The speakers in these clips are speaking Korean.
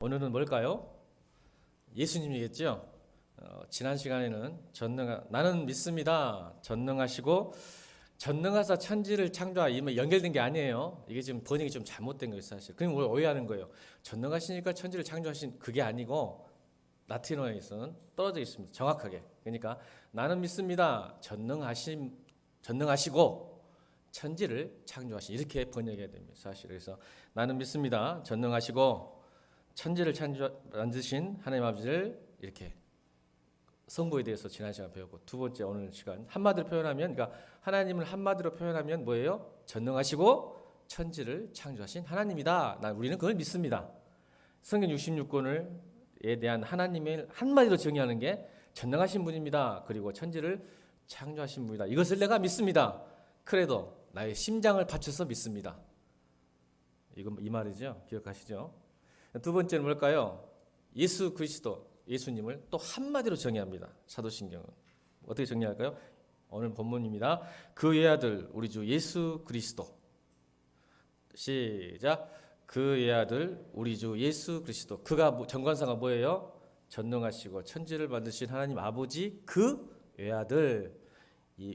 오늘은 뭘까요? 예수님이겠죠? 지난 시간에는 나는 믿습니다. 전능하시고 전능하사 천지를 창조하 이면 연결된 게 아니에요. 이게 지금 번역이 좀 잘못된 거예요, 사실. 그럼 우리가 오해하는 거예요. 전능하시니까 천지를 창조하신 그게 아니고 라틴어에서는 떨어져 있습니다. 정확하게. 그러니까 나는 믿습니다. 전능하시고 천지를 창조하신 이렇게 번역해야 됩니다, 사실. 그래서 나는 믿습니다. 전능하시고 천지를 만드신 하나님 아버지를 이렇게 성부에 대해서 지난 시간 배웠고, 두 번째 오늘 시간 한마디로 표현하면, 그러니까 하나님을 한마디로 표현하면 뭐예요? 전능하시고 천지를 창조하신 하나님이다. 우리는 그걸 믿습니다. 성경 66권에 대한 하나님을 한마디로 정의하는 게 전능하신 분입니다. 그리고 천지를 창조하신 분이다. 이것을 내가 믿습니다. 그래도 나의 심장을 바쳐서 믿습니다. 이 말이죠. 기억하시죠? 두 번째는 뭘까요? 예수 그리스도, 예수님을 또 한마디로 정의합니다. 사도신경은 어떻게 정의할까요? 오늘 본문입니다. 그 외아들 우리 주 예수 그리스도. 시작. 그 외아들 우리 주 예수 그리스도. 그가 정관사가 뭐예요? 전능하시고 천지를 만드신 하나님 아버지 그 외아들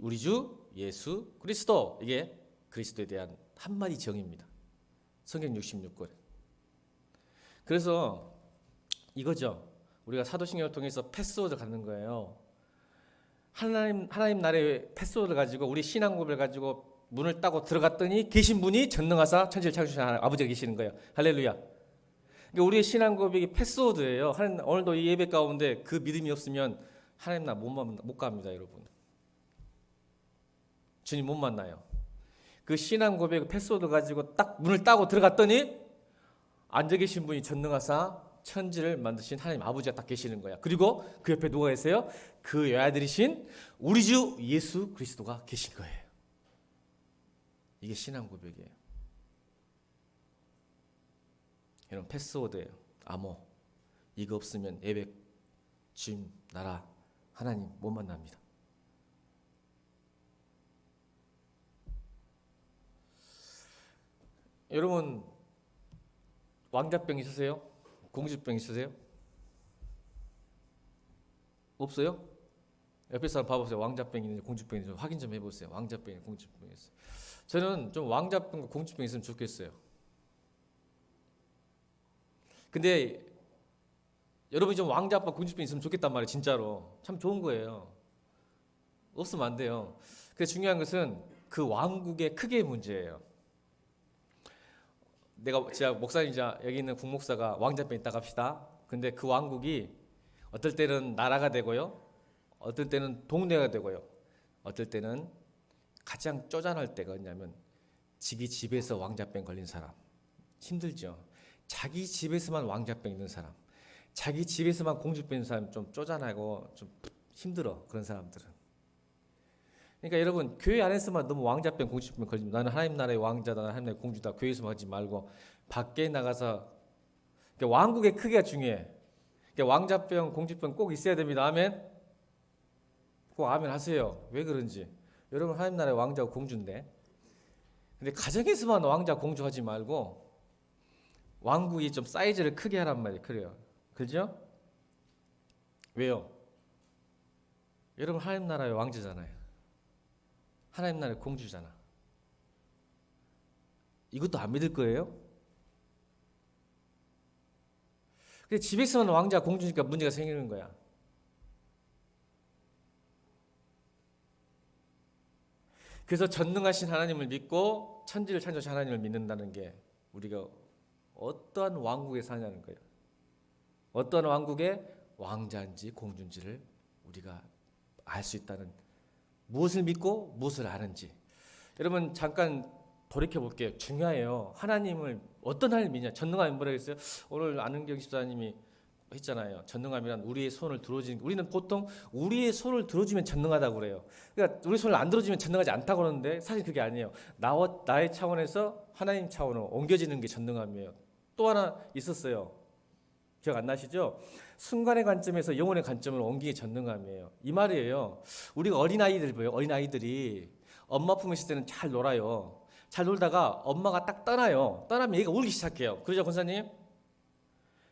우리 주 예수 그리스도. 이게 그리스도에 대한 한마디 정의입니다. 성경 66권. 그래서 이거죠. 우리가 사도신경을 통해서 패스워드 갖는 거예요. 하나님 나라의 패스워드를 가지고 우리 신앙 고백을 가지고 문을 따고 들어갔더니 계신 분이 전능하사 천지를 창조하신 아버지가 계시는 거예요. 할렐루야. 그러니까 우리의 신앙 고백이 패스워드예요. 오늘도 이 예배 가운데 그 믿음이 없으면 하나님 나라 못 갑니다, 여러분. 주님 못 만나요. 그 신앙 고백 패스워드 가지고 딱 문을 따고 들어갔더니 앉아 계신 분이 전능하사 천지를 만드신 하나님 아버지가 딱 계시는 거야. 그리고 그 옆에 누가 계세요? 그 외아들이신 우리 주 예수 그리스도가 계신 거예요. 이게 신앙 고백이에요. 이런 패스워드예요. 암호. 이거 없으면 예배, 주님, 나라, 하나님 못 만납니다. 여러분 왕자병 있으세요? 공주병 있으세요? 없어요? 옆에 사람 봐보세요. 왕자병 있는지 공주병 있는지 확인 좀 해보세요. 왕자병이 공주병이 있어요. 저는 좀 왕자병과 공주병 있으면 좋겠어요. 근데 여러분이 좀 왕자병 공주병 있으면 좋겠단 말이에요. 진짜로 참 좋은 거예요. 없으면 안 돼요. 근데 중요한 것은 그 왕국의 크기의 문제예요. 제가 목사님이자 여기 있는 국목사가 왕자병 있다 갑시다. 근데 그 왕국이 어떨 때는 나라가 되고요, 어떨 때는 동네가 되고요, 어떨 때는 가장 쪼잔할 때가 있냐면 자기 집에서 왕자병 걸린 사람 힘들죠. 자기 집에서만 왕자병 있는 사람, 자기 집에서만 공주병 있는 사람 좀 쪼잔하고 좀 힘들어. 그런 사람들은. 그러니까 여러분 교회 안에서만 너무 왕자병 공주병 걸리면 나는 하나님 나라의 왕자다, 나는 하나님 나라의 공주다, 교회에서만 하지 말고 밖에 나가서, 그러니까 왕국의 크기가 중요해. 그러니까 왕자병 공주병 꼭 있어야 됩니다. 아멘. 꼭 아멘 하세요. 왜 그런지. 여러분 하나님 나라의 왕자고 공주인데, 근데 가정에서만 왕자 공주 하지 말고 왕국이 좀 사이즈를 크게 하란 말이에요. 그래요. 그죠? 왜요? 여러분 하나님 나라의 왕자잖아요. 하나님 나라의 공주잖아. 이것도 안 믿을 거예요? 근데 집에서는 왕자 공주니까 문제가 생기는 거야. 그래서 전능하신 하나님을 믿고 천지를 창조하신 하나님을 믿는다는 게 우리가 어떠한 왕국에 사냐는 거예요. 어떠한 왕국의 왕자인지 공주인지를 우리가 알 수 있다는, 무엇을 믿고 무엇을 아는지. 여러분 잠깐 돌이켜 볼게요. 중요해요. 하나님을 어떤 하나님 믿냐. 전능하면 뭐라고 했어요? 오늘 안은경 집사님이 했잖아요. 전능함이란 우리의 손을 들어주는, 우리는 보통 우리의 손을 들어주면 전능하다고 그래요. 그러니까 우리 손을 안 들어주면 전능하지 않다고 그러는데 사실 그게 아니에요. 나의 차원에서 하나님 차원으로 옮겨지는 게 전능함이에요. 또 하나 있었어요. 기억 안 나시죠? 순간의 관점에서 영혼의 관점으로 옮기는 게 전능함이에요. 이 말이에요. 우리가 어린아이들 보여요. 어린아이들이 엄마 품에 있을 때는 잘 놀아요. 잘 놀다가 엄마가 딱 떠나요. 떠나면 얘가 울기 시작해요. 그러죠, 권사님?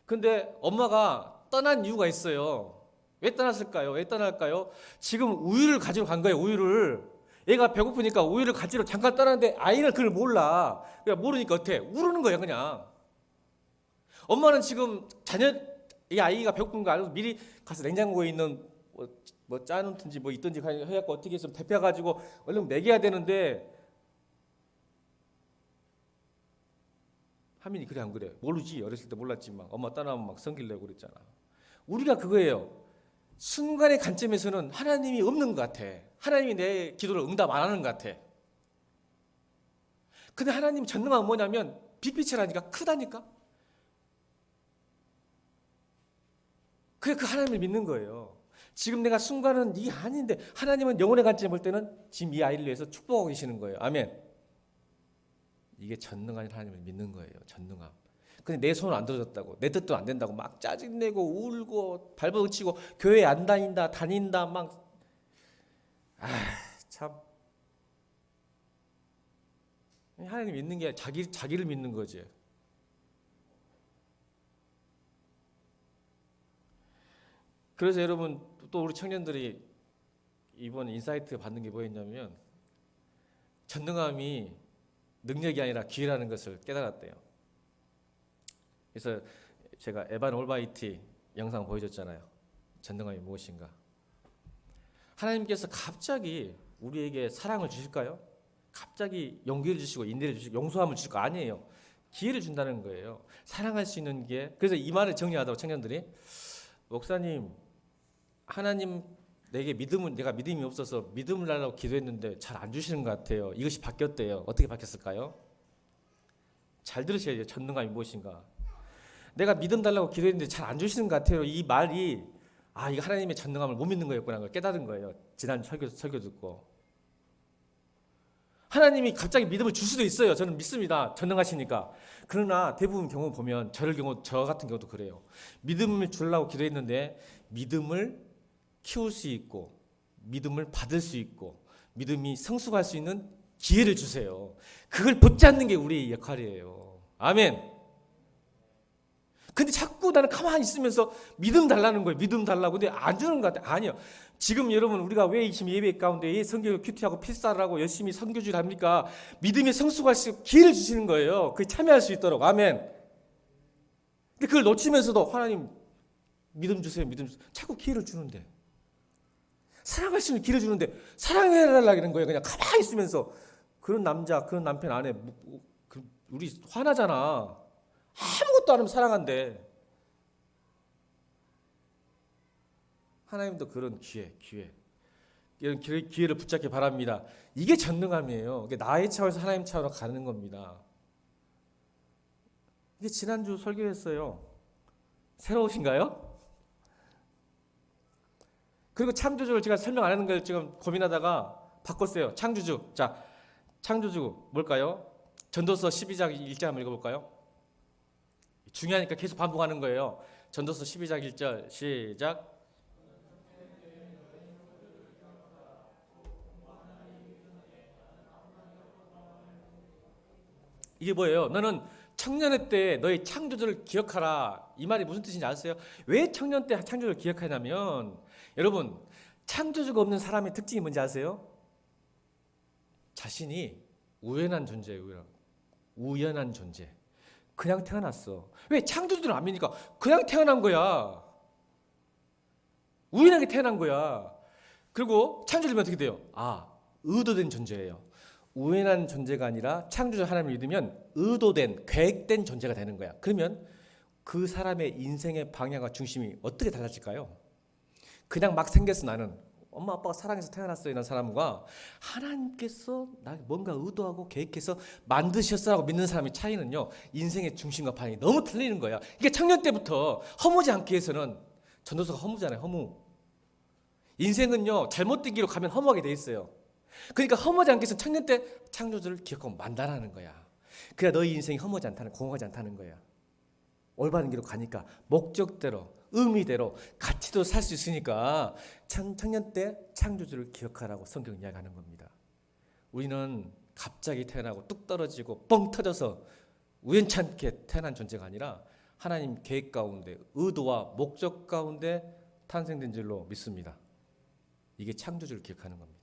근데 엄마가 떠난 이유가 있어요. 왜 떠났을까요? 왜 떠날까요? 지금 우유를 가지러 간 거예요. 우유를. 얘가 배고프니까 우유를 가지러 잠깐 떠났는데 아이는 그걸 몰라. 그러니까 모르니까 어때? 우르는 거예요, 그냥. 엄마는 지금 이 아이가 배고픈 거 알아서 미리 가서 냉장고에 있는 뭐 짜놓든지 뭐 있든지 해갖고 어떻게 해서 데펴가지고 얼른 먹여야 되는데 하민이 그래 안 그래? 모르지. 어렸을 때 몰랐지만 엄마 떠나면 막 성질내고 그랬잖아. 우리가 그거예요. 순간의 관점에서는 하나님이 없는 것 같아. 하나님이 내 기도를 응답 안 하는 것 같아. 근데 하나님 전능함은 뭐냐면 빛빛이라니까 크다니까. 그게 그 하나님을 믿는 거예요. 지금 내가 순간은 이게 아닌데 하나님은 영혼의 관점을 볼 때는 지금 이 아이를 위해서 축복하고 계시는 거예요. 아멘. 이게 전능한 하나님을 믿는 거예요. 전능함. 근데 내 손을 안 들어줬다고, 내 뜻도 안 된다고 막 짜증내고 울고 발버둥치고 교회 안 다닌다 막 참. 하나님 믿는 게 자기를 믿는 거지. 그래서 여러분 또 우리 청년들이 이번 인사이트 받는 게 뭐였냐면 전능함이 능력이 아니라 기회라는 것을 깨달았대요. 그래서 제가 에반 올바이티 영상 보여줬잖아요. 전능함이 무엇인가. 하나님께서 갑자기 우리에게 사랑을 주실까요? 갑자기 용기를 주시고 인내를 주시고 용서함을 주실 거 아니에요. 기회를 준다는 거예요. 사랑할 수 있는 기회. 그래서 이 말을 정리하다고 청년들이 목사님 하나님 내가 믿음이 없어서 믿음을 달라고 기도했는데 잘 안 주시는 것 같아요. 이것이 바뀌었대요. 어떻게 바뀌었을까요? 잘 들으셔야 돼요. 전능함이 무엇인가. 내가 믿음 달라고 기도했는데 잘 안 주시는 것 같아요. 이 말이 이거 하나님의 전능함을 못 믿는 거였구나 걸 깨달은 거예요. 지난 설교 듣고. 하나님이 갑자기 믿음을 줄 수도 있어요. 저는 믿습니다. 전능하시니까. 그러나 대부분 경우 보면 저 같은 경우도 그래요. 믿음을 주려고 기도했는데 믿음을 키울 수 있고 믿음을 받을 수 있고 믿음이 성숙할 수 있는 기회를 주세요. 그걸 붙잡는 게 우리의 역할이에요. 아멘. 근데 자꾸 나는 가만히 있으면서 믿음 달라는 거예요. 믿음 달라고. 근데 안 주는 것 같아요. 아니요. 지금 여러분 우리가 왜 지금 예배 가운데 성경을 큐티하고 필사를 하고 열심히 선교주를 합니까? 믿음이 성숙할 수 있는 기회를 주시는 거예요. 그게 참여할 수 있도록. 아멘. 근데 그걸 놓치면서도 하나님 믿음 주세요. 자꾸 기회를 주는데. 사랑할 수 있는 기회를 주는데 사랑해달라는 거예요. 그냥 가만히 있으면서. 그런 남자, 그런 남편 안에 우리 화나잖아. 아무것도 안 하면 사랑한대. 하나님도 그런 이런 기회를 붙잡기 바랍니다. 이게 전능함이에요. 이게 나의 차원에서 하나님 차원으로 가는 겁니다. 이게 지난주 설교했어요. 새로우신가요? 그리고 창조주를 제가 설명 안 하는 걸 지금 고민하다가 바꿨어요. 창조주. 자, 창조주 뭘까요? 전도서 12장 1절 한번 읽어볼까요? 중요하니까 계속 반복하는 거예요. 전도서 12장 1절 시작. 이게 뭐예요? 너는 청년의 때 너의 창조주를 기억하라. 이 말이 무슨 뜻인지 아세요? 왜 청년 때 창조주를 기억하냐면 여러분 창조주가 없는 사람의 특징이 뭔지 아세요? 자신이 우연한 존재예요. 우연한 존재. 그냥 태어났어. 왜? 창조주들은 안 믿으니까 그냥 태어난 거야. 우연하게 태어난 거야. 그리고 창조주면 어떻게 돼요? 의도된 존재예요. 우연한 존재가 아니라 창조주 하나님을 믿으면 의도된, 계획된 존재가 되는 거야. 그러면 그 사람의 인생의 방향과 중심이 어떻게 달라질까요? 그냥 막 생겼어. 나는 엄마 아빠가 사랑해서 태어났어 이런 사람과 하나님께서 나 뭔가 의도하고 계획해서 만드셨어라고 믿는 사람의 차이는요, 인생의 중심과 방향이 너무 틀리는 거야. 이게 청년 때부터 허무지 않기 위해서는, 전도서가 허무잖아요. 허무. 인생은요 잘못된 길로 가면 허무하게 돼 있어요. 그러니까 허무하지 않기 위해서 청년 때 창조주를 기억하고 만다라는 거야. 그래야 너희 인생이 허무하지 않다는, 공허하지 않다는 거야. 올바른 길로 가니까 목적대로, 의미대로 가치도 살 수 있으니까 청년 때 창조주를 기억하라고 성경 이야기하는 겁니다. 우리는 갑자기 태어나고 뚝 떨어지고 뻥 터져서 우연찮게 태어난 존재가 아니라 하나님 계획 가운데 의도와 목적 가운데 탄생된 줄로 믿습니다. 이게 창조주를 기억하는 겁니다.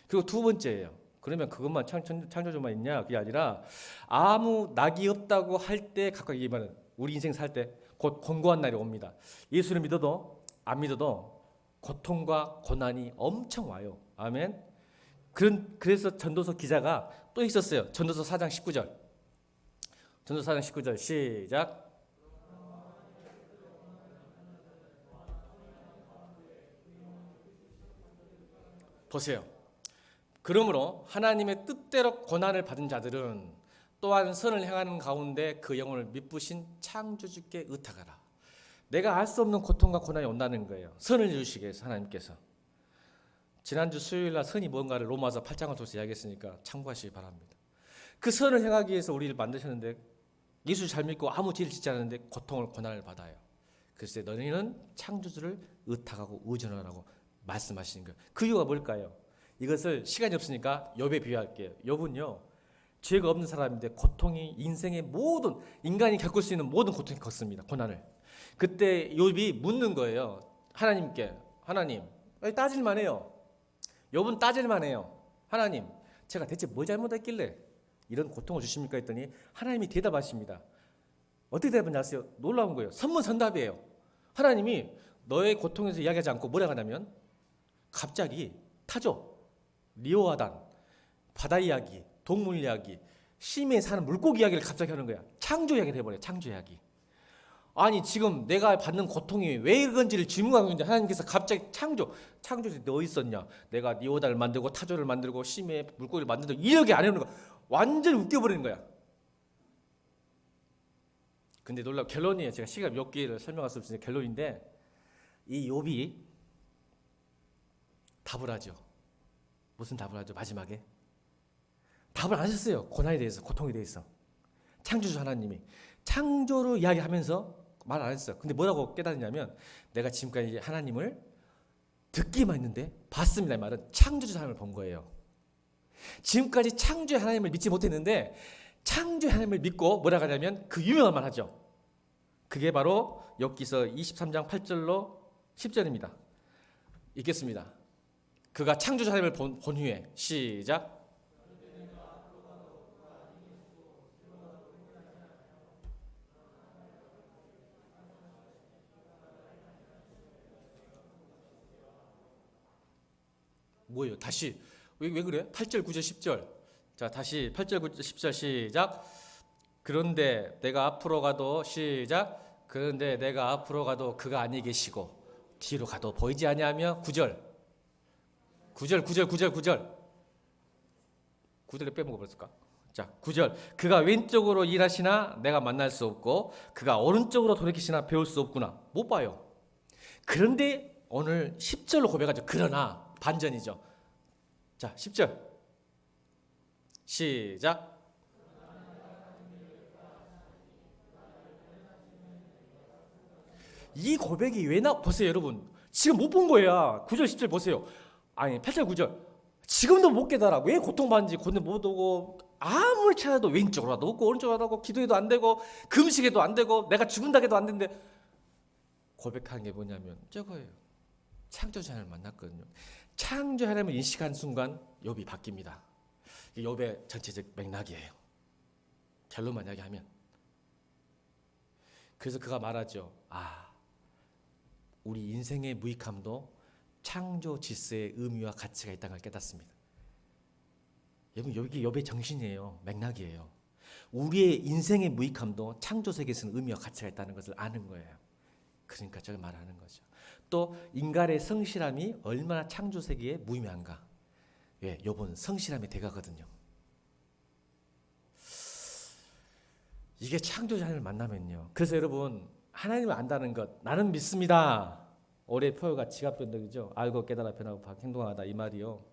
그리고 두 번째예요. 그러면 그것만 창조주만 있냐? 그게 아니라 아무 낙이 없다고 할 때 각각 얘기하는 우리 인생 살 때 곧 권고한 날이 옵니다. 예수를 믿어도 안 믿어도 고통과 고난이 엄청 와요. 아멘. 그래서 전도서 기자가 또 있었어요. 전도서 4장 19절. 전도서 4장 19절 시작. 보세요. 그러므로 하나님의 뜻대로 고난을 받은 자들은 또한 선을 행하는 가운데 그 영혼을 미쁘신 창조주께 의탁하라. 내가 알 수 없는 고통과 고난이 온다는 거예요. 선을 이루시기 위해서 하나님께서. 지난주 수요일날 선이 뭔가를 로마서 8장을 통해서 이야기했으니까 참고하시기 바랍니다. 그 선을 행하기 위해서 우리를 만드셨는데 예수 잘 믿고 아무 죄를 짓지 않았는데 고통을 고난을 받아요. 그래서 너희는 창조주를 의탁하고 의존하라고 말씀하시는 거예요. 그 이유가 뭘까요? 이것을 시간이 없으니까 욥에 비유할게요. 욥은요 죄가 없는 사람인데 고통이 인생의 모든 인간이 겪을 수 있는 모든 고통이 겪습니다. 고난을. 그때 욥이 묻는 거예요. 하나님께. 하나님 따질만 해요. 욥은 따질만 해요. 하나님 제가 대체 뭘 잘못했길래 이런 고통을 주십니까? 했더니 하나님이 대답하십니다. 어떻게 대답을 하세요? 놀라운 거예요. 선문선답이에요. 하나님이 너의 고통에서 이야기하지 않고 뭐라고 하냐면 갑자기 타조, 리오아단, 바다 이야기, 동물 이야기, 심해에 사는 물고기 이야기를 갑자기 하는 거야. 창조 이야기를 해버려요. 창조 이야기. 아니 지금 내가 받는 고통이 왜 그런지를 질문하고 있는데 하나님께서 갑자기 창조에서 너 있었냐? 내가 리오다를 만들고 타조를 만들고 심해 물고기를 만들고 이렇게 안 해오는 거야. 완전히 웃겨버리는 거야. 근데 놀라운 결론이에요. 제가 시간 몇 개를 설명할 수 없으니까 결론인데 이 욥이 답을 하죠. 무슨 답을 하죠? 마지막에 답을 안 하셨어요. 고난에 대해서, 고통에 대해서. 창조주 하나님이 창조로 이야기하면서 말 안 했어요. 근데 뭐라고 깨달았냐면 내가 지금까지 하나님을 듣기만 했는데 봤습니다. 이 말은 창조주 하나님을 본 거예요. 지금까지 창조의 하나님을 믿지 못했는데 창조의 하나님을 믿고 뭐라고 하냐면 그 유명한 말 하죠. 그게 바로 욥기서 23장 8절로 10절입니다. 읽겠습니다. 그가 창조주 하나님을 본 후에 시작. 뭐예요? 다시 왜 그래? 8절 9절 10절. 자 다시 8절 9절 10절 시작. 그런데 내가 앞으로 가도 시작. 그런데 내가 앞으로 가도 그가 아니 계시고 뒤로 가도 보이지 아니하며 9절 9절에 빼먹어 버렸을까? 자 9절 그가 왼쪽으로 일하시나 내가 만날 수 없고 그가 오른쪽으로 돌이키시나 배울 수 없구나. 못 봐요. 그런데 오늘 10절로 고백하죠. 그러나 반전이죠. 자 10절 시작. 이 고백이 왜 보세요 여러분. 지금 못 본 거야. 9절 10절 보세요. 아니 8절 9절 지금도 못 깨달아. 왜 고통받는지 고통 못 오고 아무리 찾아도 왼쪽으로 가도 없고 오른쪽으로 가도 없고 기도해도 안 되고 금식해도 안 되고 내가 죽는다 해도 안 되는데 고백하는 게 뭐냐면 저거예요. 창조주 하나님을 만났거든요. 창조 하나님을 인식한 순간 욥이 바뀝니다. 이게 욥의 전체적 맥락이에요. 결론만 이야기하면. 그래서 그가 말하죠. 우리 인생의 무익함도 창조 질서의 의미와 가치가 있다는 걸 깨닫습니다. 여러분 여기 욥의 정신이에요. 맥락이에요. 우리의 인생의 무익함도 창조 세계에서는 의미와 가치가 있다는 것을 아는 거예요. 그러니까 저걸 말하는 거죠. 또 인간의 성실함이 얼마나 창조 세계에 무의미한가. 예, 욥은 성실함의 대가거든요. 이게 창조자 하나님을 만나면요. 그래서 여러분 하나님을 안다는 것 나는 믿습니다. 올해 표어가 지갑변덕이죠. 알고 깨달아 변하고 행동하다 이 말이요.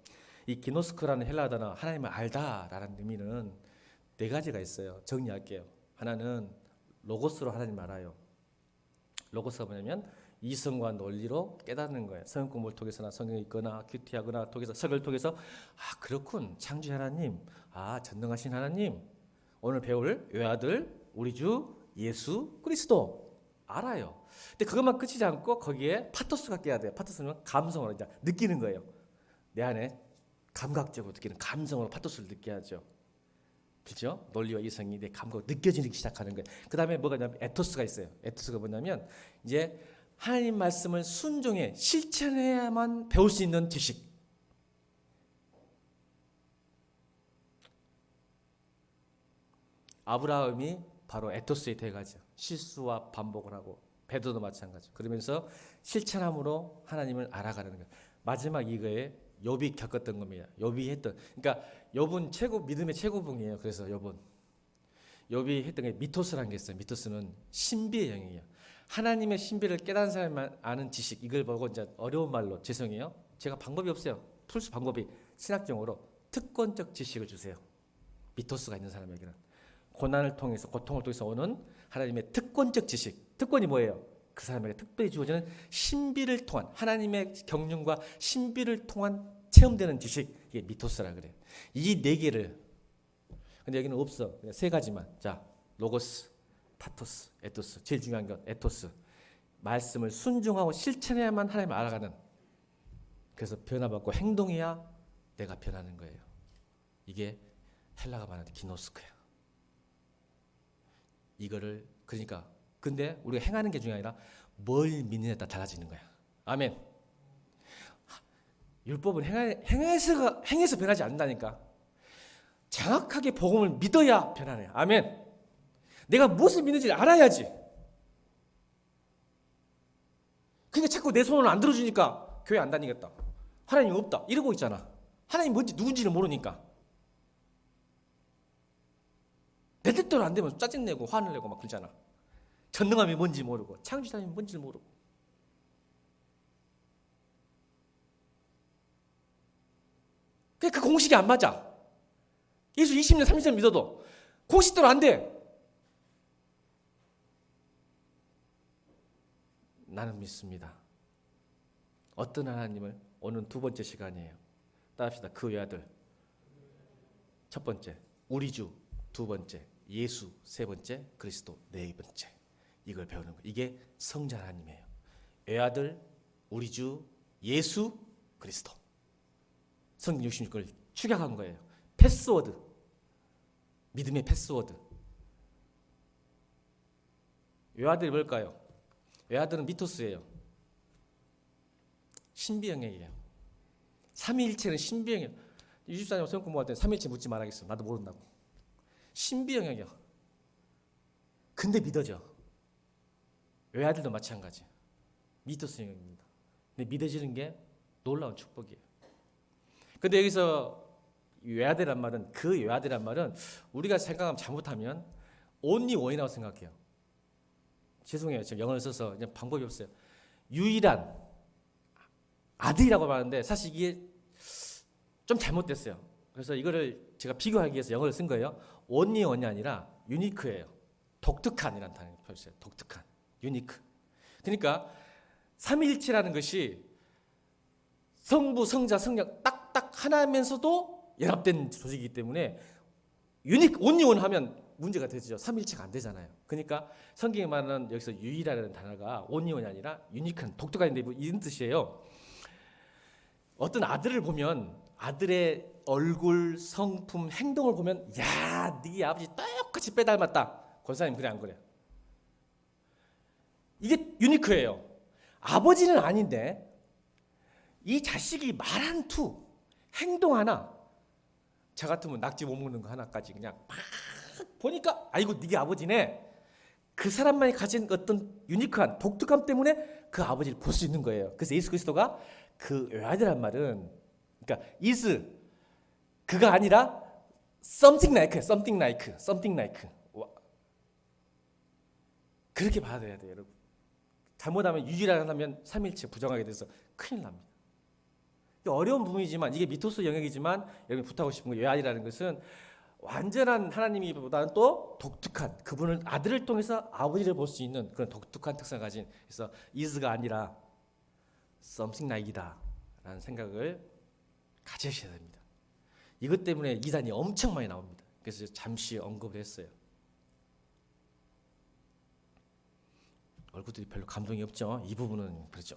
이 기노스코라는 헬라어 단어 하나님을 알다라는 의미는 네 가지가 있어요. 정리할게요. 하나는 로고스로 하나님 알아요. 로고스가 뭐냐면 이성과 논리로 깨닫는 거예요. 성경 공부를 통해서나 성경을 읽거나 큐티하거나 통해서 설교를 통해서 그렇군 창조의 하나님 전능하신 하나님 오늘 배울 외아들 우리 주 예수 그리스도 알아요. 근데 그것만 끝이지 않고 거기에 파토스가 껴야 돼요. 파토스는 감성으로 이제 느끼는 거예요. 내 안에 감각적으로 느끼는 감성으로 파토스를 느껴야죠. 그렇죠? 논리와 이성이 내 감각으로 느껴지기 시작하는 거예요. 그 다음에 뭐가 있냐면 에토스가 있어요. 에토스가 뭐냐면 이제 하나님 말씀을 순종해 실천해야만 배울 수 있는 지식. 아브라함이 바로 에토스의 대가죠. 실수와 반복을 하고 베드로도 마찬가지. 그러면서 실천함으로 하나님을 알아가는 거예요. 마지막 이거에 욥이 겪었던 겁니다. 욥이 했던, 그러니까 욥은 믿음의 최고봉이에요. 그래서 욥이 했던 게 미토스라는 게 있어요. 미토스는 신비의 영역이에요. 하나님의 신비를 깨달은 사람만 아는 지식. 이걸 보고 이제 어려운 말로 죄송해요. 제가 방법이 없어요. 풀수 방법이 신학적으로 특권적 지식을 주세요. 미토스가 있는 사람에게는 고난을 통해서 고통을 통해서 오는 하나님의 특권적 지식. 특권이 뭐예요? 그 사람에게 특별히 주어지는 신비를 통한 하나님의 경륜과 신비를 통한 체험되는 지식. 이게 미토스라 그래요. 이 네 개를 근데 여기는 없어. 그냥 세 가지만. 자, 로고스, 파토스, 에토스. 제일 중요한 건 에토스. 말씀을 순종하고 실천해야만 하나님을 알아가는. 그래서 변화받고 행동해야 내가 변하는 거예요. 이게 헬라가 말하는 기노스코야. 이거를 그러니까 근데 우리가 행하는 게 중요한 게 아니라 뭘 믿느냐에 따라 달라지는 거야. 아멘. 율법은 행해서 변하지 않는다니까. 정확하게 복음을 믿어야 변하네. 아멘. 내가 무엇을 믿는지를 알아야지. 그러니까 자꾸 내 손을 안 들어주니까 교회 안 다니겠다. 하나님 없다. 이러고 있잖아. 하나님 뭔지 누군지를 모르니까. 내 뜻대로 안 되면 짜증내고 화를 내고 막 그러잖아. 전능함이 뭔지 모르고 창조자님이 뭔지 모르고. 그 공식이 안 맞아. 예수 20년 30년 믿어도 공식대로 안 돼. 나는 믿습니다. 어떤 하나님을? 오늘 두 번째 시간이에요. 따라합시다. 그 외아들 첫 번째, 우리 주 두 번째, 예수 세 번째, 그리스도 네 번째. 이걸 배우는 거예요. 이게 성자 하나님이에요. 외아들, 우리 주, 예수, 그리스도. 성경 66을 축약한 거예요. 패스워드. 믿음의 패스워드. 외아들이 뭘까요? 외아들은 미토스예요. 신비영역이에요. 삼위일체는 신비영역. 24년 성경 공부할 때 삼위일체 묻지 말아야겠어. 나도 모른다고. 신비영역이요. 근데 믿어져. 외아들도 마찬가지. 미토스 영역입니다. 근데 믿어지는 게 놀라운 축복이에요. 근데 여기서 외아들이란 말은 그 외아들이란 말은 우리가 생각하면 잘못하면 only one이라고 생각해요. 죄송해요. 지금 영어를 써서 그냥 방법이 없어요. 유일한 아들이라고 말하는데 사실 이게 좀 잘못됐어요. 그래서 이거를 제가 비교하기 위해서 영어를 쓴 거예요. only one이 아니라 유니크예요. 독특한이라는 단어를 표시해요. 독특한, 유니크. 그러니까 삼위일체라는 것이 성부, 성자, 성령 딱딱 하나면서도 연합된 조직이기 때문에 only one 하면 문제가 되죠. 삼위일체가 안 되잖아요. 그러니까 성경에 말하는 여기서 유일하다는 단어가 only one이 아니라 유니크한, 독특한인데 뭐 이런 뜻이에요. 어떤 아들을 보면 아들의 얼굴, 성품, 행동을 보면 야, 네 아버지 똑같이 빼닮았다. 권사님 그래 안 그래? 이게 유니크예요. 아버지는 아닌데 이 자식이 말 한 투, 행동 하나, 저 같으면 낙지 못 먹는 거 하나까지 그냥 팍 보니까 아이고 네게 아버지네. 그 사람만이 가진 어떤 유니크한 독특함 때문에 그 아버지를 볼 수 있는 거예요. 그래서 예수 그리스도가 그 외아들란 말은 그러니까 is 그가 아니라 something like 그렇게 받아야 돼요, 여러분. 잘못하면 유일하면 삼일체 부정하게 돼서 큰일 납니다. 어려운 부분이지만 이게 미토스 영역이지만 여러분 부탁하고 싶은 거 외아들이라는 것은 완전한 하나님이보다는 또 독특한 그분을 아들을 통해서 아버지를 볼 수 있는 그런 독특한 특성을 가진 그래서 is가 아니라 something like이다 라는 생각을 가지셔야 됩니다. 이것 때문에 이단이 엄청 많이 나옵니다. 그래서 잠시 언급을 했어요. 얼굴들이 별로 감동이 없죠. 이 부분은 그렇죠.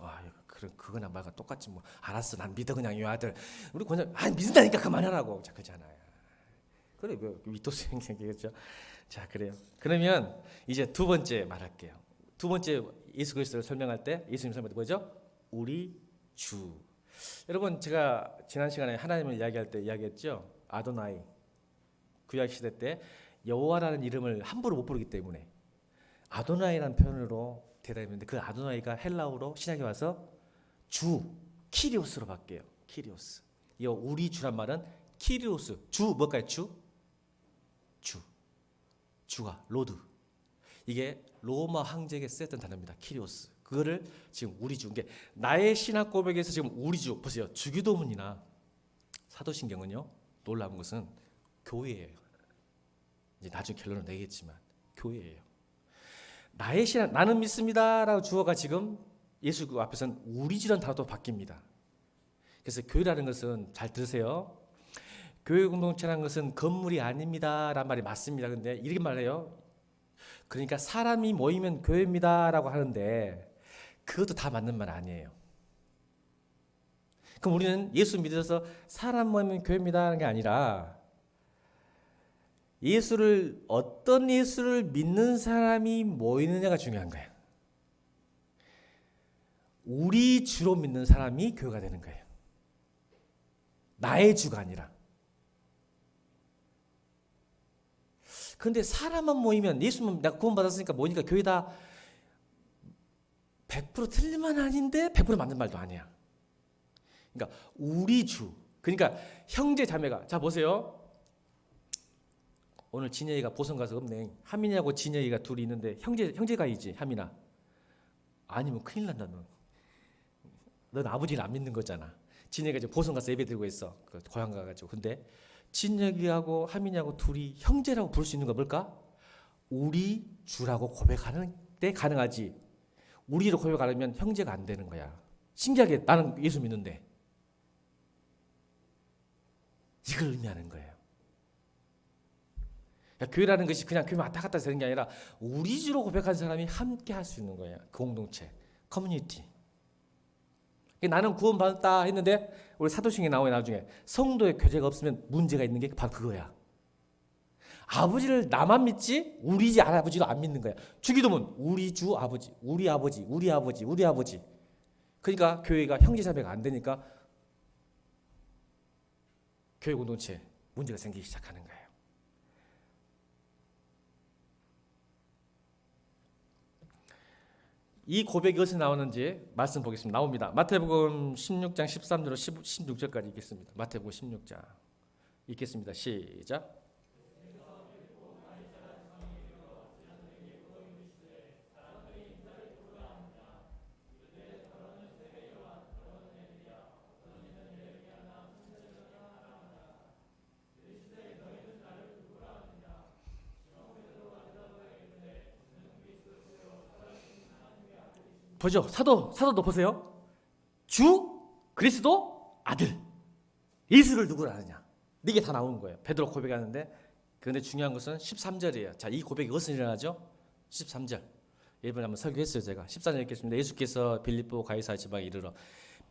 그거나 말과 똑같지 뭐. 알았어, 난 믿어 그냥 이 아들. 우리 그냥 믿는다니까 그만하라고. 자, 그잖아요. 그래 왜 위토스 얘기겠죠. 자, 그래요. 그러면 이제 두 번째 말할게요. 두 번째 예수 그리스도를 설명할 때 예수님 설명할 때 뭐죠? 우리 주. 여러분 제가 지난 시간에 하나님을 이야기할 때 이야기했죠. 아도나이. 구약 시대 때 여호와라는 이름을 함부로 못 부르기 때문에 아도나이라는 표현으로 대답했는데 그 아도나이가 헬라어로 신약에 와서 주, 키리오스로 바뀌어요. 키리오스. 이 우리 주란 말은 키리오스. 주 뭘까요? 주가 로드. 이게 로마 황제에게 쓰였던 단어입니다. 키리오스. 그거를 지금 우리 주. 이게 나의 신학 고백에서 지금 우리 주 보세요. 주기도문이나 사도신경은요. 놀라운 것은 교회예요. 이제 나중에 결론을 내겠지만 교회예요. 나의 신앙 나는 믿습니다라고 주어가 지금 예수 그 앞에서는 우리 주라는 단어도 바뀝니다. 그래서 교회라는 것은 잘 들으세요. 교회 공동체라는 것은 건물이 아닙니다라는 말이 맞습니다. 근데 이렇게 말해요. 그러니까 사람이 모이면 교회입니다라고 하는데 그것도 다 맞는 말 아니에요. 그럼 우리는 예수 믿어서 사람 모이면 교회입니다 하는 게 아니라 어떤 예수를 믿는 사람이 모이느냐가 중요한 거예요. 우리 주로 믿는 사람이 교회가 되는 거예요. 나의 주가 아니라. 그런데 사람만 모이면 예수만 내가 구원받았으니까 모이니까 교회다 100% 틀린 말 아닌데 100% 맞는 말도 아니야. 그러니까 우리 주. 그러니까 형제 자매가 자 보세요. 오늘 진혁이가 보성 가서 없네. 하민이하고 진혁이가 둘이 있는데 형제가이지 하민아. 아니면 큰일 난다 넌. 넌 아버지를 안 믿는 거잖아. 진혁이가 지금 보성 가서 예배 드리고 있어. 그 고향 가가지고. 근데 진혁이하고 하민이하고 둘이 형제라고 부를 수 있는 거 뭘까? 우리 주라고 고백하는 때 가능하지. 우리로 고백 안 하면 형제가 안 되는 거야. 신기하게 나는 예수 믿는데. 이걸 의미하는 거예요. 그러니까 교회라는 것이 그냥 교회 왔다 갔다 되는 게 아니라 우리 주로 고백한 사람이 함께 할 수 있는 거예요. 공동체, 커뮤니티. 나는 구원받았다 했는데 우리 사도신경에 나오요 나중에 성도의 교제가 없으면 문제가 있는 게 바로 그거야. 아버지를 나만 믿지 우리 아버지도 안 믿는 거야. 주기도문 우리 주 아버지, 우리 아버지, 우리 아버지, 우리 아버지. 그러니까 교회가 형제자매가 안 되니까 교회 공동체 문제가 생기기 시작하는 거예요. 이 고백이 어디서 나오는지 말씀 보겠습니다. 나옵니다. 마태복음 16장 13절로 16절까지 읽겠습니다. 마태복음 16장 읽겠습니다. 시작. 보죠. 사도도 보세요. 주 그리스도 아들 예수를 누구로 아느냐. 이게 다 나오는 거예요. 베드로 고백하는데 그런데 중요한 것은 13절이에요. 자, 이 고백이 어디서 일어나죠? 13절. 이번에 한번 설교했어요. 제가 14절 읽겠습니다. 예수께서 빌립보 가이사 지방에 이르러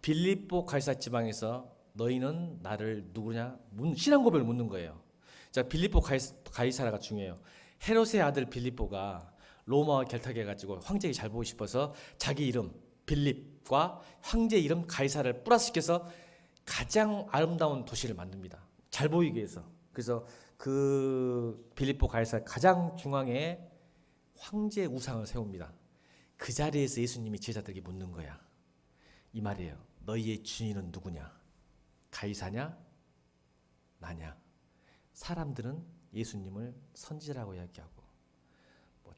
빌립보 가이사 지방에서 너희는 나를 누구냐? 신앙 고백을 묻는 거예요. 자, 빌립보 가이사라가 중요해요. 헤롯의 아들 빌립보가 로마와 결탁해가지고 황제에게 잘 보고 싶어서 자기 이름 빌립과 황제 이름 가이사를 플러스시켜서 가장 아름다운 도시를 만듭니다. 잘 보이기 위해서. 그래서 그 빌립보 가이사 가장 중앙에 황제 우상을 세웁니다. 그 자리에서 예수님이 제자들에게 묻는 거야. 이 말이에요. 너희의 주인은 누구냐? 가이사냐? 나냐? 사람들은 예수님을 선지자라고 이야기하고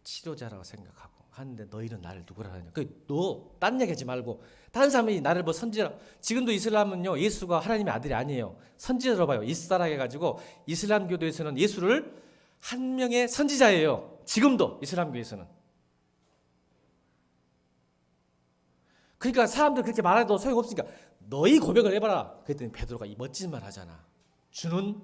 치료자라고 생각하고 하는데 너희는 나를 누구라 하냐? 너 딴 얘기하지 말고 다른 사람이 나를 뭐 선지자. 지금도 이슬람은요 예수가 하나님의 아들이 아니에요. 선지자로 봐요. 이스라엘 해가지고 이슬람교도에서는 예수를 한 명의 선지자예요. 지금도 이슬람교에서는. 그러니까 사람들 그렇게 말해도 소용없으니까 너희 고백을 해봐라. 그랬더니 베드로가 이 멋진 말 하잖아. 주는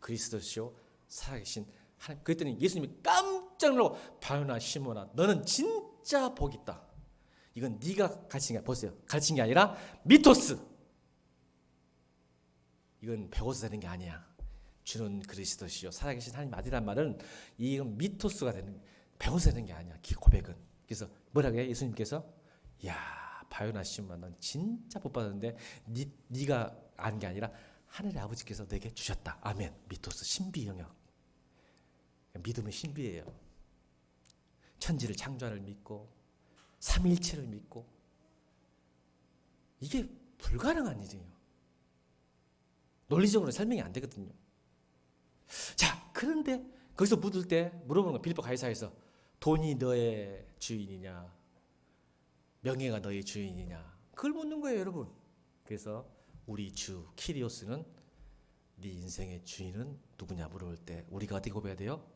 그리스도시요 살아계신 하나님. 그랬더니 예수님이 깜짝 놀라고 바요나 시몬아 너는 진짜 진짜 복 있다. 이건 네가 가르친 게 보세요. 가르친 게 아니라 미토스. 이건 배워서 되는 게 아니야. 주는 그리스도시요 살아계신 하나님 아들이란 말은 이건 미토스가 되는, 배워서 되는 게 아니야. 고백은. 그래서 뭐라고 해? 예수님께서 야 바요나 시몬아 넌 진짜 복 받았는데 네가 아는 게 아니라 하늘의 아버지께서 내게 주셨다. 아멘. 미토스 신비 영역. 믿음은 신비예요. 천지를 창조하를 믿고 삼위일체를 믿고 이게 불가능한 일이에요. 논리적으로 설명이 안 되거든요. 자, 그런데 거기서 묻을 때 물어보는 거, 빌립보 가이사에서 돈이 너의 주인이냐, 명예가 너의 주인이냐, 그걸 묻는 거예요, 여러분. 그래서 우리 주 키리오스는 네 인생의 주인은 누구냐 물어볼 때 우리가 어떻게 고백해야 돼요?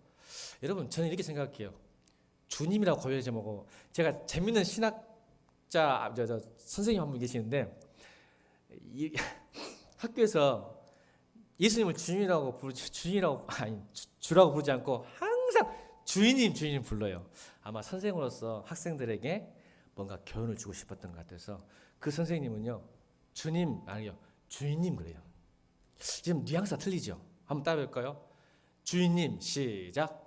여러분, 저는 이렇게 생각해요. 주님이라고 고백하지 말고, 제가 재밌는 신학자 선생님 한 분 계시는데 학교에서 예수님을 주님이라고 주라고 부르지 않고 항상 주인님 불러요. 아마 선생으로서 학생들에게 뭔가 교훈을 주고 싶었던 것 같아서 그 선생님은요 주님 아니요 주인님 그래요. 지금 뉘앙스가 틀리죠. 한번 따라해볼까요? 주인님 시작.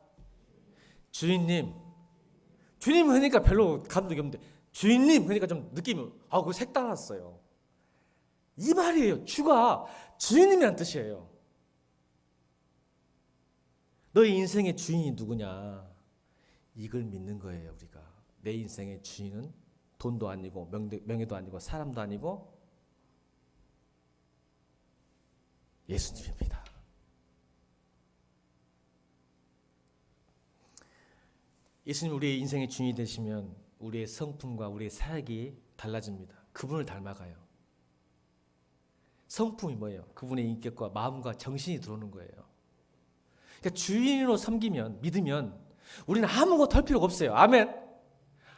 주인님 하니까 별로 감동이 없는데 주인님 하니까 좀 느낌이 그거 색달랐어요. 이 말이에요. 주가 주인님이란 뜻이에요. 너의 인생의 주인이 누구냐? 이걸 믿는 거예요, 우리가. 내 인생의 주인은 돈도 아니고 명예도 아니고 사람도 아니고 예수님입니다. 예수님 우리의 인생의 주인이 되시면 우리의 성품과 우리의 사역이 달라집니다. 그분을 닮아가요. 성품이 뭐예요? 그분의 인격과 마음과 정신이 들어오는 거예요. 그러니까 주인으로 섬기면, 믿으면 우리는 아무것도 할 필요가 없어요. 아멘.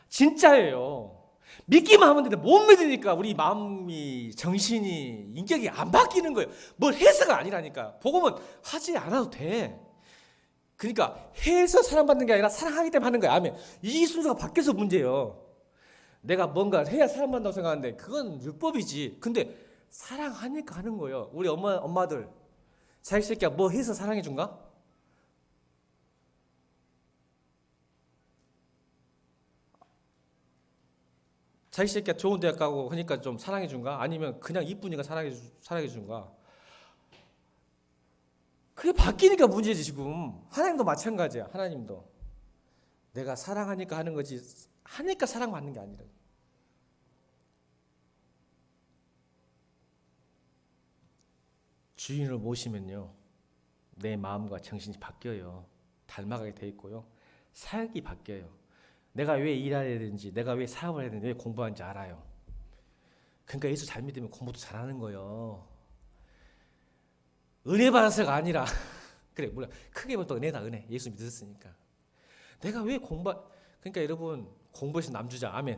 진짜예요. 믿기만 하면 되는데 못 믿으니까 우리 마음이, 정신이, 인격이 안 바뀌는 거예요. 뭘 해서가 아니라니까. 복음은 하지 않아도 돼. 그러니까 해서 사랑받는 게 아니라 사랑하기 때문에 하는 거야. 아멘. 이 순서가 바뀌어서 문제예요. 내가 뭔가를 해야 사랑받는다고 생각하는데 그건 율법이지. 근데 사랑하니까 하는 거예요. 우리 엄마들 자기 새끼가 뭐 해서 사랑해 준가? 자기 새끼가 좋은 대학 가고 하니까 좀 사랑해 준가? 아니면 그냥 이쁘니까 사랑해 준가? 그게 바뀌니까 문제지. 지금 하나님도 마찬가지야. 하나님도 내가 사랑하니까 하는 거지 하니까 사랑받는 게 아니라. 주인을 모시면요 내 마음과 정신이 바뀌어요. 닮아가게 돼 있고요. 사역이 바뀌어요. 내가 왜 일해야 되는지, 내가 왜 사업을 해야 되는지, 왜 공부하는지 알아요. 그러니까 예수 잘 믿으면 공부도 잘하는 거예요. 은혜 받아서가 아니라 그래 물론 크게 보면 또 은혜다. 은혜. 예수 믿었으니까. 내가 왜 그러니까 여러분 공부해서 남주자. 아멘.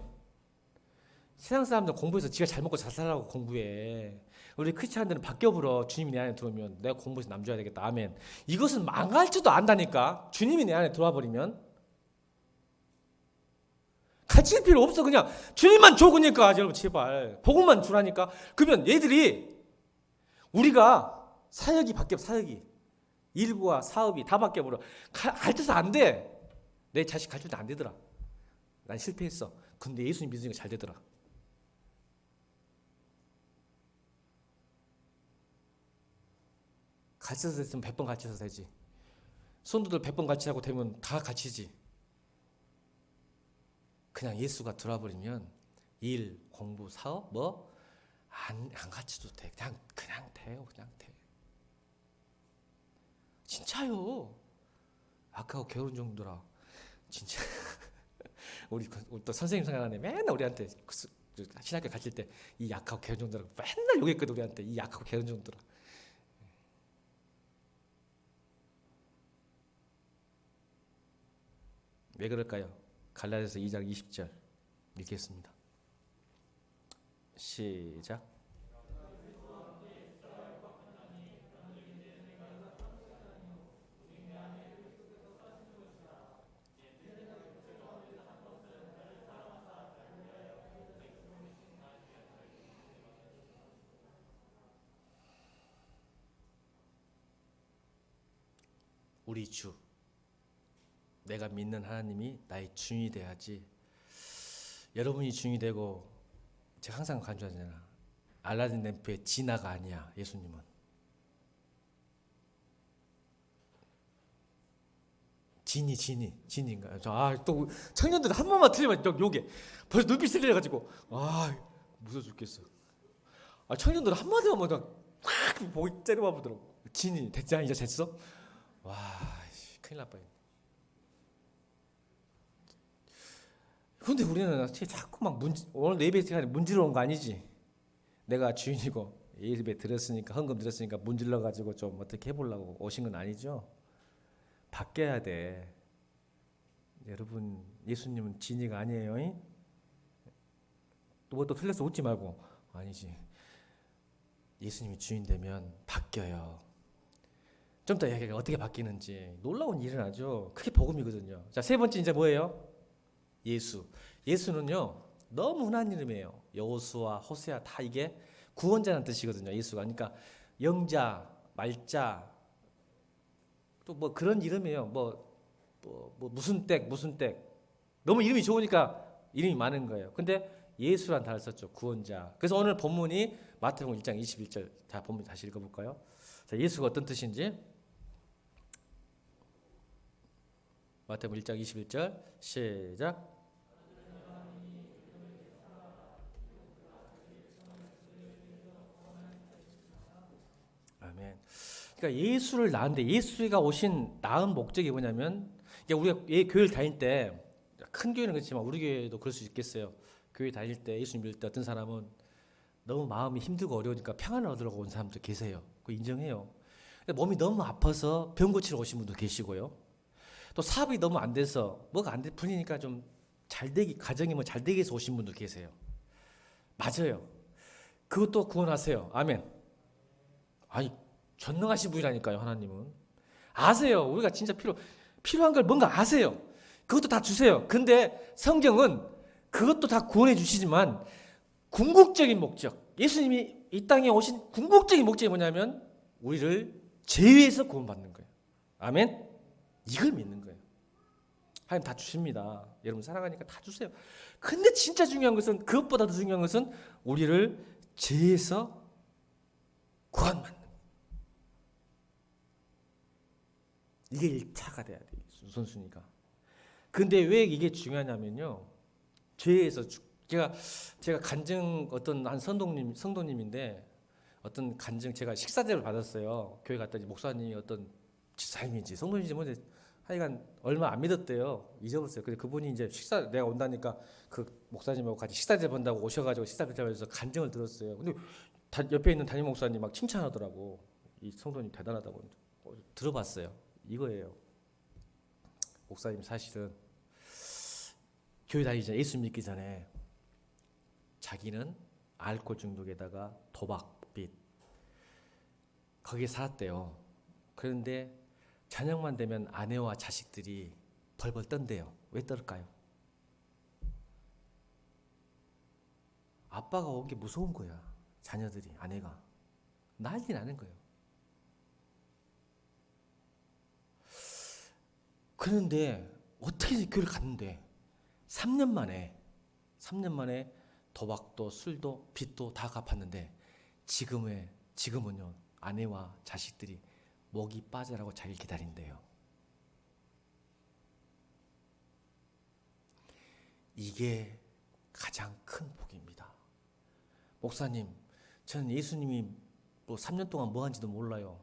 세상 사람들 공부해서 지가 잘 먹고 잘 살라고 공부해. 우리 크리스찬들은 바뀌어버려. 주님이 내 안에 들어오면 내가 공부해서 남줘야 되겠다. 아멘. 이것은 망할지도 안다니까. 주님이 내 안에 들어와 버리면 가르칠 필요 없어. 그냥 주님만 줘. 그러니까 여러분 제발 복음만 주라니까. 그러면 얘들이 우리가 사역이 바뀌어. 사역이 일부와 사업이 다 바뀌어버려. 가르쳐서 안 돼. 내 자식 가르칠 때 안 되더라. 난 실패했어. 근데 예수님 믿으니까 잘 되더라. 가르쳐서 됐으면 100번 가르쳐서 되지. 손도들 100번 가르치라고 되면 다 가르치지. 그냥 예수가 들어와버리면 일, 공부, 사업 안 가르쳐도 돼. 그냥 돼요. 그냥 돼. 진짜요. 아까 결혼 정도라. 진짜. 우리 또 선생님 생각나네. 맨날 우리한테 신학교 가르칠 때 이 약하고 결혼 정도라 맨날 욕했거든. 우리한테 이 약하고 결혼 정도라. 왜 그럴까요? 갈라디아서 2장 20절 읽겠습니다. 시작. 우리 주, 내가 믿는 하나님이 나의 주인이 돼야지. 여러분이 주인이 되고, 제가 항상 강조하잖아. 알라딘 램프의 진화가 아니야. 예수님은 진인가요? 또 청년들 한 번만 틀리면 또 요게 벌써 눈빛 쓸려가지고 무서워 죽겠어. 청년들 한 마디만 그냥 확 보기 째려봐 보더라고. 진이 됐자 이제 됐어? 와 큰일 날 뻔했네. 근데 우리는 자꾸 막 오늘 예배 시간에 문지러 온 거 아니지? 내가 주인이고 예배 들었으니까 헌금 들었으니까 문질러 가지고 좀 어떻게 해보려고 오신 건 아니죠? 바뀌어야 돼. 여러분 예수님은 진이가 아니에요. 또 틀려서 웃지 말고. 아니지. 예수님이 주인 되면 바뀌어요. 좀 더 얘기가 어떻게 바뀌는지 놀라운 일은 하죠. 그게 복음이거든요. 자, 세 번째 이제 뭐예요? 예수는요 너무 흔한 이름이에요. 여호수아, 호세아 다 이게 구원자라는 뜻이거든요. 예수가. 그러니까 영자, 말자 또 뭐 그런 이름이에요. 무슨 댁 너무 이름이 좋으니까 이름이 많은 거예요. 근데 예수란 단어를 썼죠. 구원자. 그래서 오늘 본문이 마태복음 1장 21절. 자, 본문 다시 읽어볼까요? 자, 예수가 어떤 뜻인지. 마태복음 1장 21절 시작. 아멘. 그러니까 예수를 낳았는데 예수가 오신 낳은 목적이 뭐냐면 우리가 교회를 다닐 때 큰 교회는 그렇지만 우리 교회도 그럴 수 있겠어요. 교회 다닐 때 예수 믿을 때 어떤 사람은 너무 마음이 힘들고 어려우니까 평안을 얻으려고 온 사람도 계세요. 그거 인정해요. 몸이 너무 아파서 병 고치러 오신 분도 계시고요. 또 사업이 너무 안 돼서 뭐가 안 될 뿐이니까 좀 잘되기 가정이 뭐 잘되기 위해서 오신 분도 계세요. 맞아요. 그것도 구원하세요. 아멘. 아니 전능하신 분이라니까요. 하나님은 아세요. 우리가 진짜 필요한 걸 뭔가 아세요. 그것도 다 주세요. 근데 성경은 그것도 다 구원해 주시지만 궁극적인 목적, 예수님이 이 땅에 오신 궁극적인 목적이 뭐냐면 우리를 죄에서 구원받는 거예요. 아멘. 이걸 믿는 거예요. 하나님 다 주십니다. 여러분 사랑하니까 다 주세요. 근데 진짜 중요한 것은, 그것보다 더 중요한 것은 우리를 죄에서 구원받는 거예요. 이게 1차가 돼야 돼요. 우선순위가. 근데 왜 이게 중요하냐면요. 죄에서 제가 간증 어떤 한 성도님인데 어떤 간증 제가 식사대를 받았어요. 교회 갔더니 목사님이 어떤 지사님인지 성도님인지 뭔지 하여간 얼마 안 믿었대요. 잊어버렸어요. 근데 그분이 이제 내가 온다니까 그 목사님하고 같이 식사대 본다고 오셔가지고 식사대에서 간증을 들었어요. 근데 옆에 있는 담임 목사님 막 칭찬하더라고. 이 성도님 대단하다고. 들어봤어요. 이거예요. 목사님 사실은 교회 다니기 전에, 예수 믿기 전에 자기는 알코올 중독에다가 도박, 빚 거기에 살았대요. 그런데 저녁만 되면 아내와 자식들이 벌벌 떤대요. 왜 떨까요? 아빠가 온 게 무서운 거야. 자녀들이, 아내가 난리 나는 거예요. 그런데 어떻게 교회를 갔는데 3년 만에 도박도 술도 빚도 다 갚았는데 지금은요 아내와 자식들이 목이 빠져라고 자기를 기다린대요. 이게 가장 큰 복입니다. 목사님, 저는 예수님이 3년 동안 뭐 한지도 몰라요.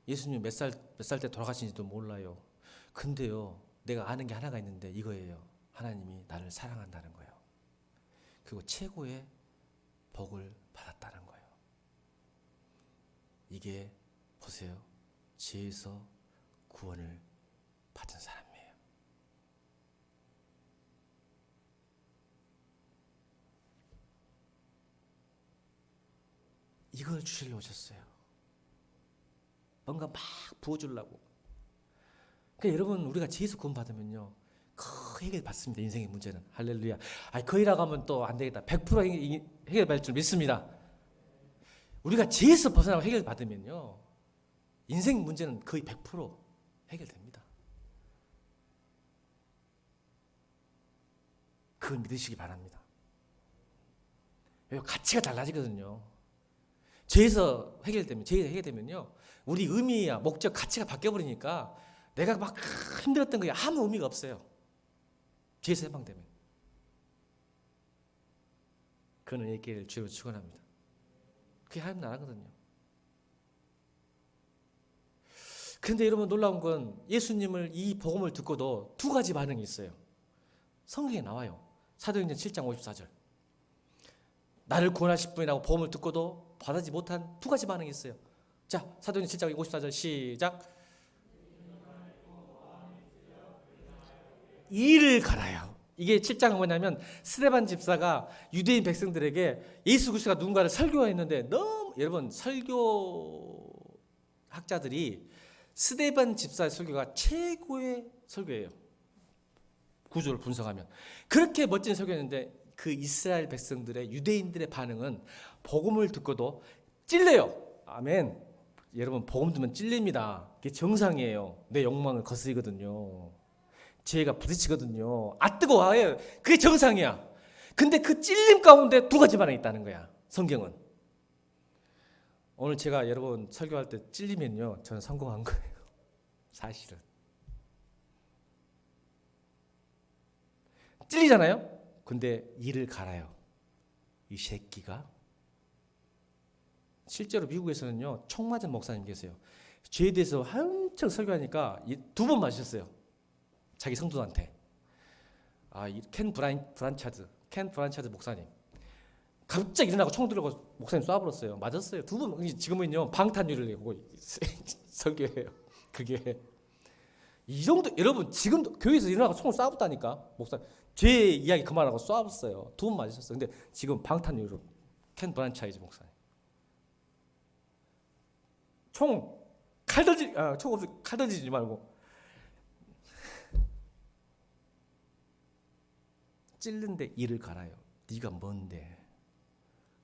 예수님이 몇 살 때 돌아가신지도 몰라요. 근데요, 내가 아는 게 하나가 있는데 이거예요. 하나님이 나를 사랑한다는 거예요. 그리고 최고의 복을 받았다는 거예요. 이게 보세요. 죄에서 구원을 받은 사람이에요. 이걸 주시려고 오셨어요. 뭔가 막 부어주려고. 그러니까 여러분, 우리가 죄에서 구원 받으면요 거의 해결 받습니다. 인생의 문제는. 할렐루야. 거의라고 하면 또 안 되겠다. 100% 해결 받을 줄 믿습니다. 우리가 죄에서 벗어나고 해결 받으면요 인생 문제는 거의 100% 해결됩니다. 그걸 믿으시기 바랍니다. 가치가 달라지거든요. 죄에서 해결되면요, 우리 의미야 목적, 가치가 바뀌어버리니까 내가 막 힘들었던 게 아무 의미가 없어요. 죄에서 해방되면. 그는 얘기를 주로 축원합니다. 그게 하나님 나라거든요. 그런데 여러분, 놀라운 건 예수님을 이 복음을 듣고도 두 가지 반응이 있어요. 성경에 나와요. 사도행전 7장 54절. 나를 구원하실 분이라고 복음을 듣고도 받아지 못한 두 가지 반응이 있어요. 자, 사도행전 7장 54절 시작. 이를 갈아요. 이게 7장은 뭐냐면 스데반 집사가 유대인 백성들에게 예수 그리스도가 누군가를 설교했는데, 너무 여러분, 설교 학자들이 스데반 집사의 설교가 최고의 설교예요. 구조를 분석하면 그렇게 멋진 설교였는데, 그 이스라엘 백성들의, 유대인들의 반응은 복음을 듣고도 찔려요. 아멘. 여러분, 복음 듣면 찔립니다. 그게 정상이에요. 내 욕망을 거스리거든요. 죄가 부딪히거든요. 아 뜨거워요. 그게 정상이야. 근데 그 찔림 가운데 두 가지 반응이 있다는 거야, 성경은. 오늘 제가 여러분 설교할 때 찔리면요, 저는 성공한 거예요. 사실은 찔리잖아요. 근데 이를 갈아요. 이 새끼가. 실제로 미국에서는요, 총 맞은 목사님 계세요. 죄에 대해서 한참 설교하니까 두 번 맞으셨어요, 자기 성도한테. 켄 브란차드 목사님 갑자기 일어나고 총 들고 목사님 쏴버렸어요. 맞았어요. 두 번. 지금은요, 방탄유리를 내고 설교해요. 그게 이 정도. 여러분, 지금도 교회에서 일어나고 총을 쏴봤다니까. 목사님 죄 이야기 그만하고 쏴봤어요. 두 번 맞으셨어요. 근데 지금 방탄유리로. 켄 브란차이즈 목사님. 칼 던지지 말고. 찔른데 이를 갈아요. 네가 뭔데?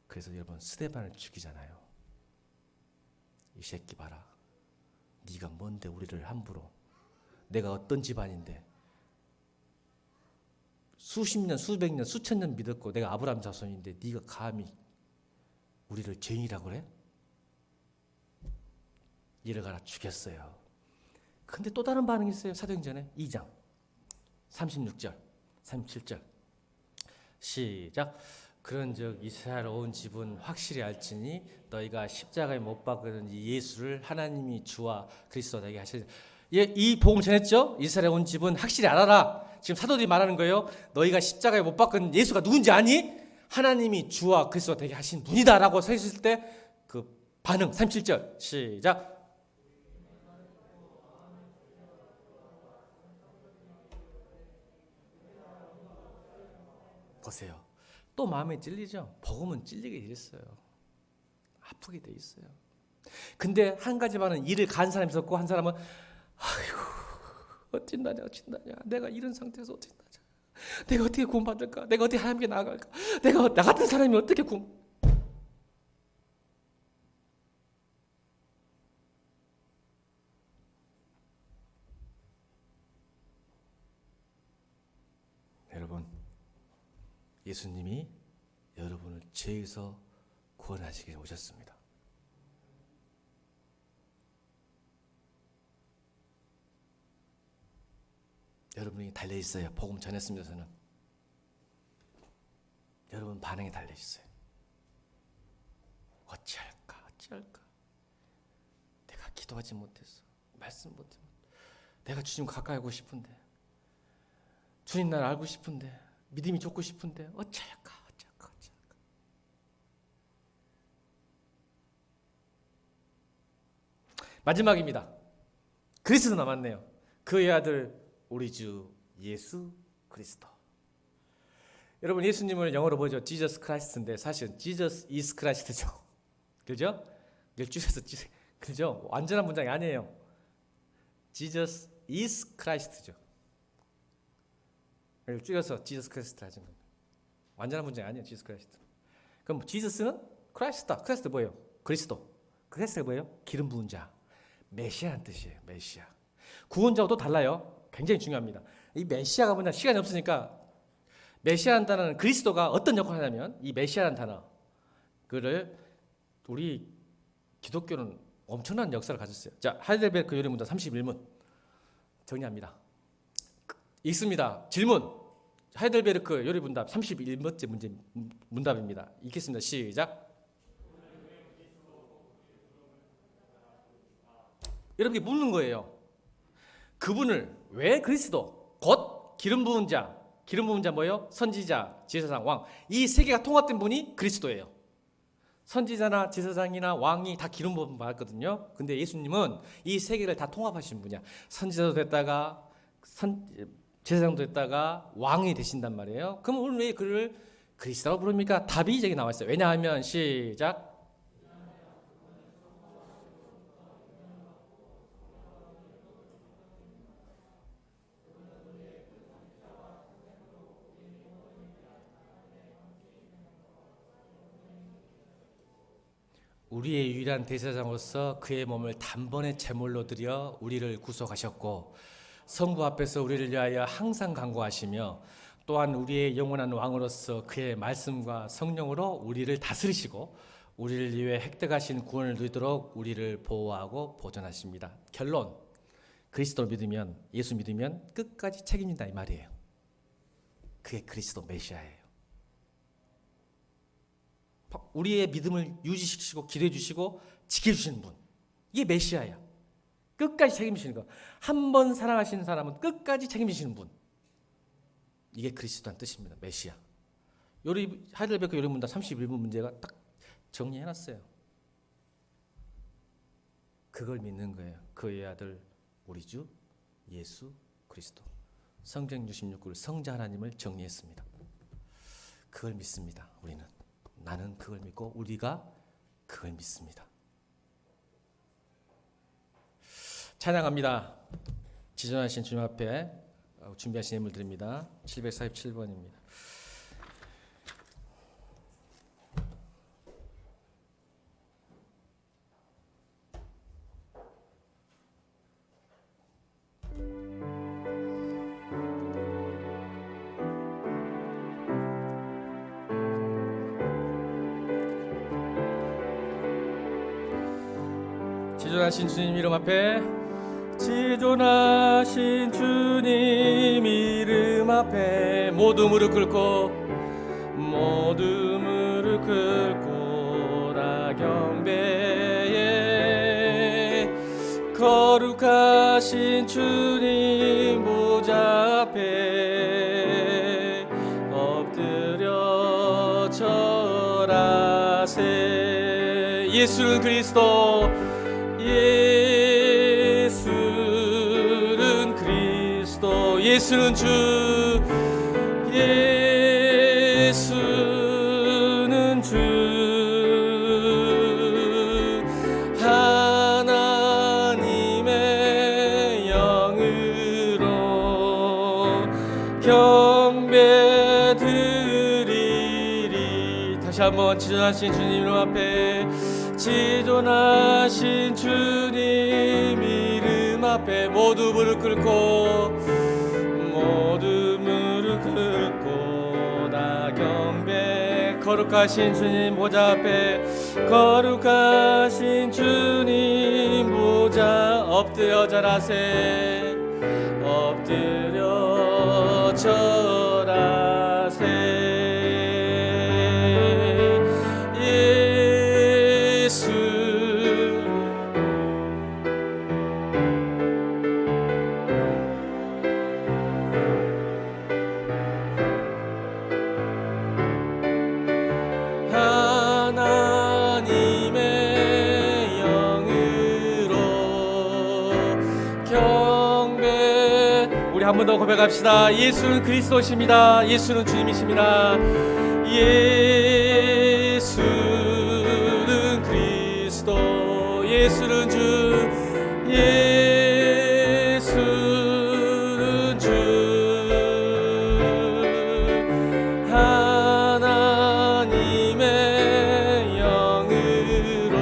그래서 여러분, 스데반을 죽이잖아요. 이 새끼 봐라. 네가 뭔데 우리를 함부로. 내가 어떤 집안인데 수십 년, 수백 년, 수천 년 믿었고 내가 아브라함 자손인데 네가 감히 우리를 죄인이라고 그래? 이를 갈아 죽였어요. 근데 또 다른 반응이 있어요. 사도행전에 2장 36절 37절 시작. 그런즉 이스라엘 온 집은 확실히 알지니 너희가 십자가에 못 박은 이 예수를 하나님이 주와 그리스도 되게 하시니. 이 복음 전했죠? 이스라엘 온 집은 확실히 알아라. 지금 사도들이 말하는 거예요. 너희가 십자가에 못 박은 예수가 누군지 아니? 하나님이 주와 그리스도 되게 하신 분이다라고 서 있을 때 그 반응 37절 시작. 보세요. 또 마음에 찔리죠? 복음은 찔리게 돼 있어요. 아프게 돼 있어요. 근데 한 가지 반은 이를 간 사람이 있었고, 한 사람은 아이고 어찐다냐. 내가 이런 상태에서 어찐다냐. 내가 어떻게 구원받을까? 내가 어떻게 하나님께 나아갈까? 내가 나 같은 사람이 어떻게 여러분, 예수님이 여러분을 죄에서 구원하시기 위해 오셨습니다. 여러분이 달려있어요. 복음 전했습니다. 저는 여러분 반응이 달려있어요. 어찌할까. 내가 기도하지 못했어. 말씀 못했어. 내가 주님과 가까이 하고 싶은데, 주님 나를 알고 싶은데, 믿음이 좋고 싶은데 어찌할까. 마지막입니다. 그리스도 남았네요. 그의 아들 우리 주 예수 그리스도. 여러분, 예수님을 영어로 보죠. Jesus Christ인데 사실은 Jesus is Christ죠. 그죠? 이걸 줄여서 그죠? 완전한 문장이 아니에요. Jesus is Christ죠. 이걸 줄여서 Jesus Christ 하신 겁니다. 완전한 문장이 아니에요. Jesus Christ. 그럼 지저스는 크라이스트다. 크라이스트 뭐예요? 그리스도. 크리스트가 뭐예요? 기름 부은 자. 메시아라는 뜻이에요. 메시아. 구원자하고 또 달라요. 굉장히 중요합니다. 이 메시아가 뭐냐, 시간이 없으니까 메시아라는 단어는 그리스도가 어떤 역할을 하냐면, 이 메시아라는 단어 그를 우리 기독교는 엄청난 역사를 가졌어요. 자, 하이델베르크 요리문답 31문 정리합니다. 읽습니다. 질문. 하이델베르크 요리문답 31번째 문제 문답입니다. 읽겠습니다. 시작. 여러분이 묻는 거예요. 그분을 왜 그리스도, 곧 기름 부은 자, 기름 부은 자 뭐예요? 선지자, 제사장, 왕. 이 세 개가 통합된 분이 그리스도예요. 선지자나 제사장이나 왕이 다 기름 부음 받았거든요. 근데 예수님은 이 세 개를 다 통합하신 분이야. 선지자도 됐다가 제사장도 됐다가 왕이 되신단 말이에요. 그럼 오늘 왜 그를 그리스도라고 부릅니까? 답이 저기 나와 있어요. 왜냐하면 시작. 우리의 유일한 대제사장으로서 그의 몸을 단번에 제물로 드려 우리를 구속하셨고, 성부 앞에서 우리를 위하여 항상 간구하시며, 또한 우리의 영원한 왕으로서 그의 말씀과 성령으로 우리를 다스리시고 우리를 위해 획득하신 구원을 누리도록 우리를 보호하고 보존하십니다. 결론, 그리스도를 믿으면, 예수 믿으면 끝까지 책임진다 이 말이에요. 그게 그리스도 메시아예요. 우리의 믿음을 유지시키시고 기도해 주시고 지켜주시는 분, 이게 메시아야. 끝까지 책임지시는 거. 한 번 사랑하시는 사람은 끝까지 책임지시는 분, 이게 그리스도란 뜻입니다. 메시아. 하이델베르크 요리문답 31번 문제가 딱 정리해놨어요. 그걸 믿는 거예요. 그의 아들 우리 주 예수 그리스도. 성경 66글 성자 하나님을 정리했습니다. 그걸 믿습니다. 우리는. 나는 그걸 믿고 우리가 그걸 믿습니다. 찬양합니다. 지존하신 주님 앞에 준비하신 예물 드립니다. 747번입니다. 지존하신 주님 이름 앞에, 지존하신 주님 이름 앞에 모두 무릎 꿇고 다 경배해. 거룩하신 주님 보좌 앞에 엎드려 절하세. 예수는 그리스도, 예수는 그리스도, 예수는 주, 예수는 주. 하나님의 영으로 경배 드리리. 다시 한번 지존하신 주님 앞에, 지존하신 주님 이름 앞에 모두 무릎 꿇고 다 경배. 거룩하신 주님 보좌 앞에, 거룩하신 주님 보좌 엎드려 절하세. 엎드려 절하세. 한 번 더 고백합시다. 예수는 그리스도십니다. 예수는 주님이십니다. 예수는 그리스도, 예수는 주, 예수는 주. 하나님의 영으로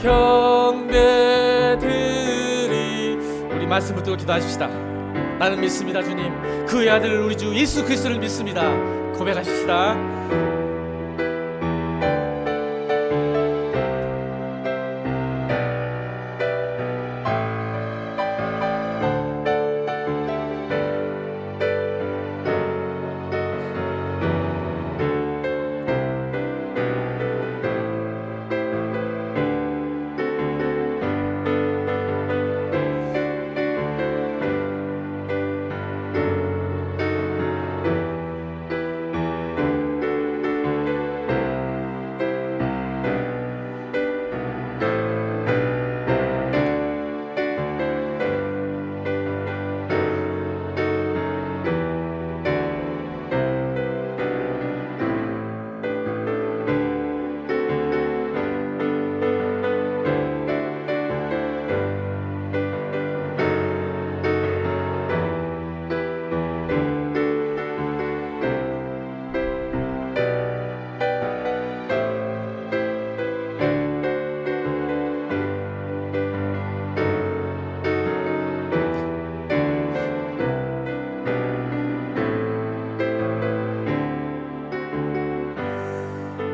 경배 드리. 말씀 붙들고 기도하십시다. 나는 믿습니다, 주님. 그의 아들 우리 주 예수 그리스도를 믿습니다. 고백하십시다.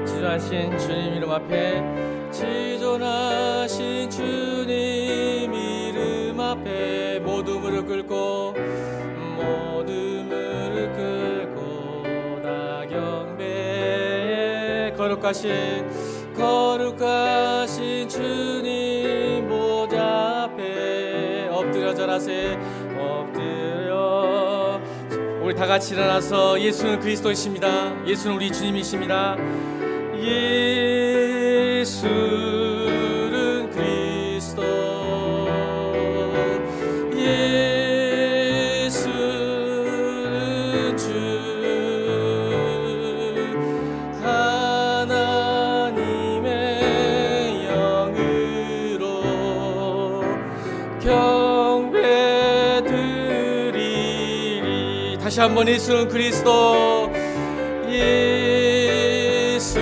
지존하신 주님 이름 앞에, 지존하신 주님 이름 앞에 모두 무릎 꿇고 다 경배해. 거룩하신 주님 보좌 앞에 엎드려 절하세. 엎드려. 우리 다 같이 일어나서 예수는 그리스도이십니다. 예수는 우리 주님이십니다. 예수는 그리스도, 예수는 주, 하나님의 영으로 경배드리리. 다시 한번 예수는 그리스도, 예수